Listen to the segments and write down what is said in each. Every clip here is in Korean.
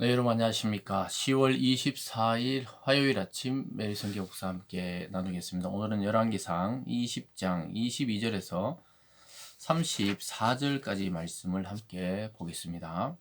네, 여러분 안녕하십니까. 10월 24일 화요일 아침 매일 성경 복사 함께 나누겠습니다. 오늘은 열왕기상 20장 22절에서 34절까지 말씀을 함께 보겠습니다.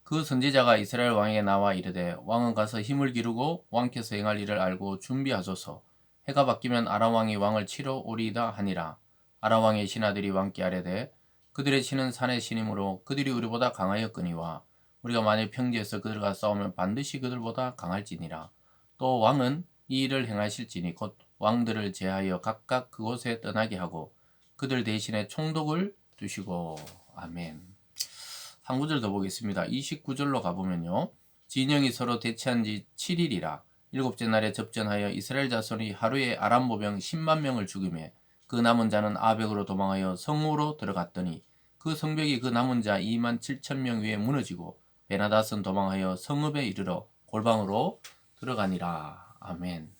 그 선지자가 이스라엘 왕에게 나와 이르되 왕은 가서 힘을 기르고 왕께서 행할 일을 알고 준비하소서. 해가 바뀌면 아람 왕이 왕을 치러 오리이다 하니라. 아람 왕의 신하들이 왕께 아뢰되 그들의 신은 산의 신이므로 그들이 우리보다 강하였거니와 우리가 만일 평지에서 그들과 싸우면 반드시 그들보다 강할지니라. 또 왕은 이 일을 행하실지니 곧 왕들을 제하여 각각 그곳에 떠나게 하고 그들 대신에 총독을 두시고. 아멘. 한 구절 더 보겠습니다. 29절로 가보면요. 진영이 서로 대치한 지 7일이라 일곱째 날에 접전하여 이스라엘 자손이 하루에 아람 모병 10만 명을 죽이며 그 남은 자는 아벡으로 도망하여 성으로 들어갔더니 그 성벽이 그 남은 자 2만 7천 명 위에 무너지고 베나닷은 도망하여 성읍에 이르러 골방으로 들어가니라. 아멘.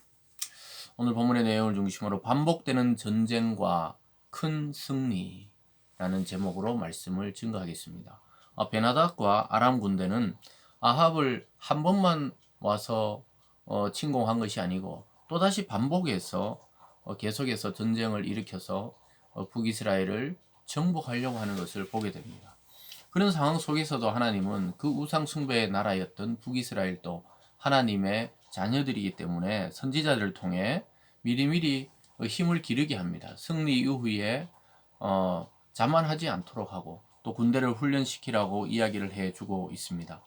오늘 본문의 내용을 중심으로 반복되는 전쟁과 큰 승리라는 제목으로 말씀을 증거하겠습니다. 베나닷과 아람 군대는 아합을 한 번만 와서 침공한 것이 아니고 또다시 반복해서 계속해서 전쟁을 일으켜서 북이스라엘을 정복하려고 하는 것을 보게 됩니다. 그런 상황 속에서도 하나님은 그 우상 숭배의 나라였던 북이스라엘도 하나님의 자녀들이기 때문에 선지자들을 통해 미리미리 힘을 기르게 합니다. 승리 이후에 자만하지 않도록 하고 또 군대를 훈련시키라고 이야기를 해주고 있습니다.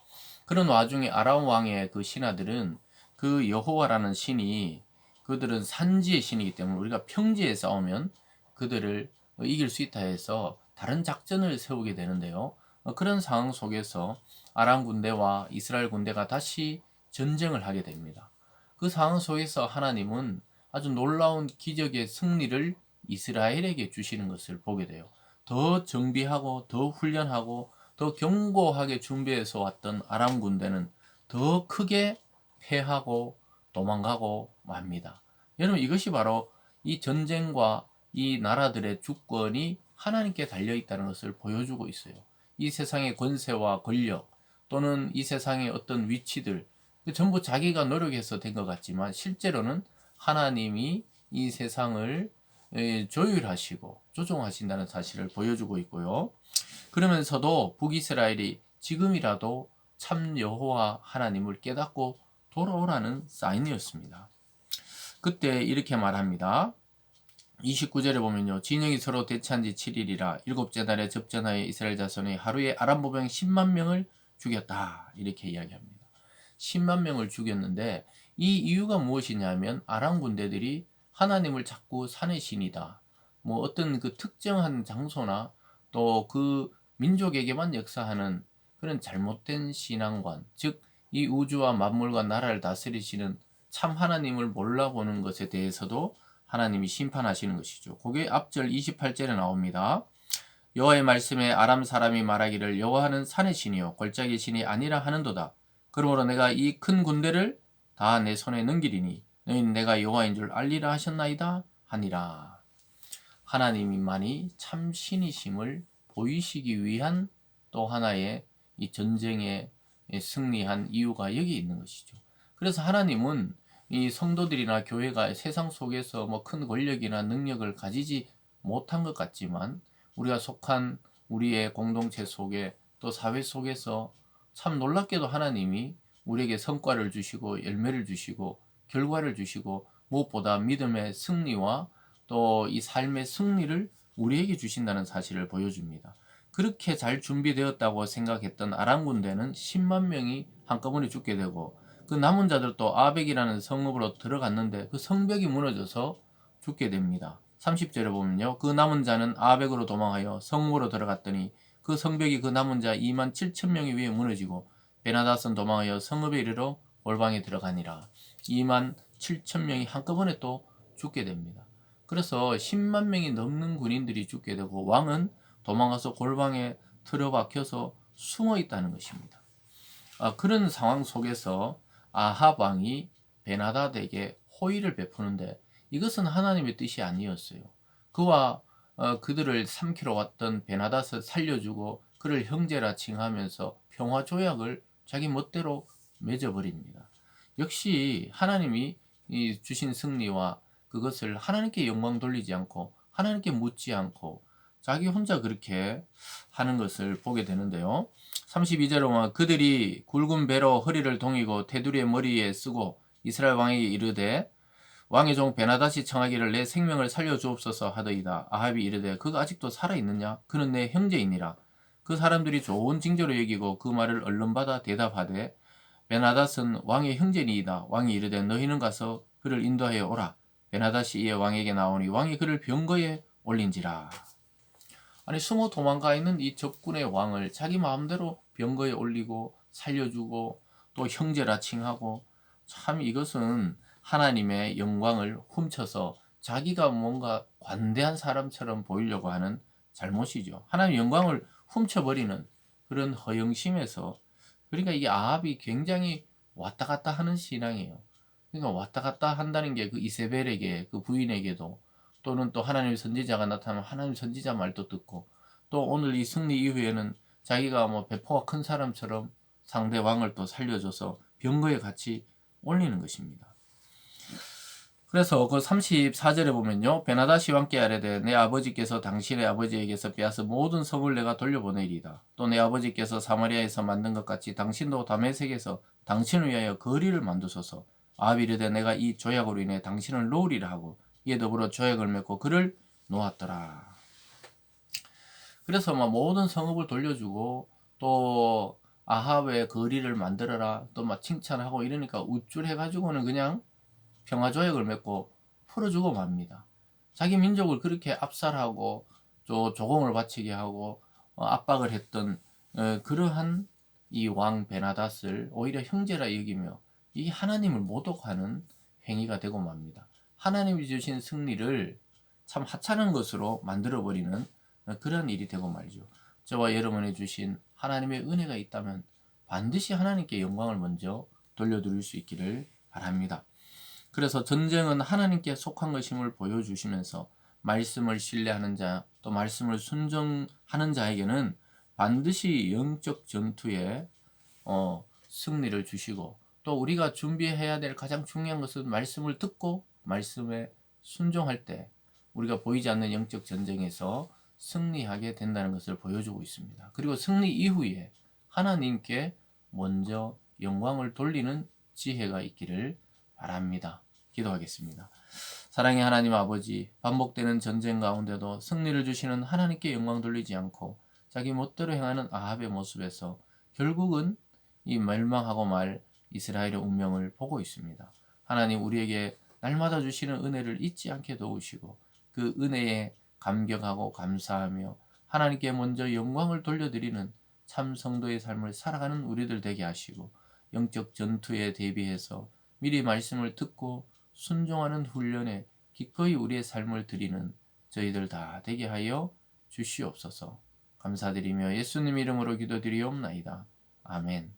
그런 와중에 아람 왕의 그 신하들은 그 여호와라는 신이 그들은 산지의 신이기 때문에 우리가 평지에 싸우면 그들을 이길 수 있다 해서 다른 작전을 세우게 되는데요. 그런 상황 속에서 아람 군대와 이스라엘 군대가 다시 전쟁을 하게 됩니다. 그 상황 속에서 하나님은 아주 놀라운 기적의 승리를 이스라엘에게 주시는 것을 보게 돼요. 더 정비하고 더 훈련하고 더 견고하게 준비해서 왔던 아람 군대는 더 크게 패하고 도망가고 맙니다. 여러분, 이것이 바로 이 전쟁과 이 나라들의 주권이 하나님께 달려 있다는 것을 보여주고 있어요. 이 세상의 권세와 권력 또는 이 세상의 어떤 위치들 전부 자기가 노력해서 된 것 같지만 실제로는 하나님이 이 세상을 조율하시고 조종하신다는 사실을 보여주고 있고요. 그러면서도 북이스라엘이 지금이라도 참 여호와 하나님을 깨닫고 돌아오라는 사인이었습니다. 그때 이렇게 말합니다. 29절에 보면요. 진영이 서로 대치한 지 7일이라 일곱째 달에 접전하여 이스라엘 자손이 하루에 아람 보병 10만 명을 죽였다. 이렇게 이야기합니다. 10만 명을 죽였는데 이 이유가 무엇이냐면 아람 군대들이 하나님을 자꾸 산의 신이다. 뭐 어떤 그 특정한 장소나 또 그 민족에게만 역사하는 그런 잘못된 신앙관, 즉 이 우주와 만물과 나라를 다스리시는 참 하나님을 몰라보는 것에 대해서도 하나님이 심판하시는 것이죠. 그게 앞절 28절에 나옵니다. 여호와의 말씀에 아람 사람이 말하기를 여호와는 산의 신이요 골짜기 신이 아니라 하는도다. 그러므로 내가 이 큰 군대를 다 내 손에 넘기리니 너희는 내가 여호와인 줄 알리라 하셨나이다 하니라. 하나님만이 참 신이심을 보이시기 위한 또 하나의 이 전쟁에 승리한 이유가 여기 있는 것이죠. 그래서 하나님은 이 성도들이나 교회가 세상 속에서 뭐 큰 권력이나 능력을 가지지 못한 것 같지만 우리가 속한 우리의 공동체 속에 또 사회 속에서 참 놀랍게도 하나님이 우리에게 성과를 주시고 열매를 주시고 결과를 주시고 무엇보다 믿음의 승리와 또 이 삶의 승리를 우리에게 주신다는 사실을 보여줍니다. 그렇게 잘 준비되었다고 생각했던 아람 군대는 10만 명이 한꺼번에 죽게 되고 그 남은 자들도 아벡이라는 성읍으로 들어갔는데 그 성벽이 무너져서 죽게 됩니다. 30절에 보면요. 그 남은 자는 아벡으로 도망하여 성읍으로 들어갔더니 그 성벽이 그 남은 자 2만 7천 명이 위에 무너지고 베나닷은 도망하여 성읍에 이르러 골방에 들어가니라. 2만 7천 명이 한꺼번에 또 죽게 됩니다. 그래서 10만 명이 넘는 군인들이 죽게 되고 왕은 도망가서 골방에 틀어박혀서 숨어 있다는 것입니다. 그런 상황 속에서 아합 왕이 베나닷에게 호의를 베푸는데 이것은 하나님의 뜻이 아니었어요. 그와 그들을 삼키러 왔던 베나닷을 살려주고 그를 형제라 칭하면서 평화 조약을 자기 멋대로 맺어버립니다. 역시 하나님이 이 주신 승리와 그것을 하나님께 영광 돌리지 않고 하나님께 묻지 않고 자기 혼자 그렇게 하는 것을 보게 되는데요. 32절에 보면 그들이 굵은 배로 허리를 동이고 테두리의 머리에 쓰고 이스라엘 왕에게 이르되 왕의 종 베나다시 청하기를 내 생명을 살려주옵소서 하더이다. 아합이 이르되 그가 아직도 살아있느냐? 그는 내 형제이니라. 그 사람들이 좋은 징조로 여기고 그 말을 얼른 받아 대답하되 베나닷은 왕의 형제니이다. 왕이 이르되 너희는 가서 그를 인도하여 오라. 베나닷이 이에 왕에게 나오니 왕이 그를 병거에 올린지라. 아니 숨어 도망가 있는 이 적군의 왕을 자기 마음대로 병거에 올리고 살려주고 또 형제라 칭하고, 참 이것은 하나님의 영광을 훔쳐서 자기가 뭔가 관대한 사람처럼 보이려고 하는 잘못이죠. 하나님의 영광을 훔쳐버리는 그런 허영심에서, 그러니까 이 아합이 굉장히 왔다 갔다 하는 신앙이에요. 그러니까 왔다 갔다 한다는 게 그 이세벨에게, 그 부인에게도, 또는 또 하나님의 선지자가 나타나면 하나님 선지자 말도 듣고, 또 오늘 이 승리 이후에는 자기가 뭐 배포가 큰 사람처럼 상대 왕을 또 살려줘서 병거에 같이 올리는 것입니다. 그래서 그 34절에 보면요, 베나다시 왕께 아뢰되 내 아버지께서 당신의 아버지에게서 빼앗은 모든 성을 내가 돌려보내리이다. 또 내 아버지께서 사마리아에서 만든 것 같이 당신도 다메섹에서 당신을 위하여 거리를 만드소서. 아합이 이르되 내가 이 조약으로 인해 당신을 놓으리라 하고 이에 더불어 조약을 맺고 그를 놓았더라. 그래서 막 모든 성읍을 돌려주고 또 아합의 거리를 만들어라 또 막 칭찬하고 이러니까 우쭐해가지고는 그냥 평화조약을 맺고 풀어주고 맙니다. 자기 민족을 그렇게 압살하고 조공을 바치게 하고 압박을 했던 그러한 이 왕 베나닷을 오히려 형제라 여기며 이 하나님을 모독하는 행위가 되고 맙니다. 하나님이 주신 승리를 참 하찮은 것으로 만들어버리는 그런 일이 되고 말이죠. 저와 여러분이 주신 하나님의 은혜가 있다면 반드시 하나님께 영광을 먼저 돌려드릴 수 있기를 바랍니다. 그래서 전쟁은 하나님께 속한 것임을 보여주시면서 말씀을 신뢰하는 자, 또 말씀을 순종하는 자에게는 반드시 영적 전투에 승리를 주시고, 또 우리가 준비해야 될 가장 중요한 것은 말씀을 듣고 말씀에 순종할 때 우리가 보이지 않는 영적 전쟁에서 승리하게 된다는 것을 보여주고 있습니다. 그리고 승리 이후에 하나님께 먼저 영광을 돌리는 지혜가 있기를 바랍니다. 기도하겠습니다. 사랑의 하나님 아버지, 반복되는 전쟁 가운데도 승리를 주시는 하나님께 영광 돌리지 않고 자기 멋대로 행하는 아합의 모습에서 결국은 이 멸망하고 말 이스라엘의 운명을 보고 있습니다. 하나님, 우리에게 날마다 주시는 은혜를 잊지 않게 도우시고 그 은혜에 감격하고 감사하며 하나님께 먼저 영광을 돌려드리는 참 성도의 삶을 살아가는 우리들 되게 하시고, 영적 전투에 대비해서 미리 말씀을 듣고 순종하는 훈련에 기꺼이 우리의 삶을 드리는 저희들 다 되게 하여 주시옵소서. 감사드리며 예수님 이름으로 기도드리옵나이다. 아멘.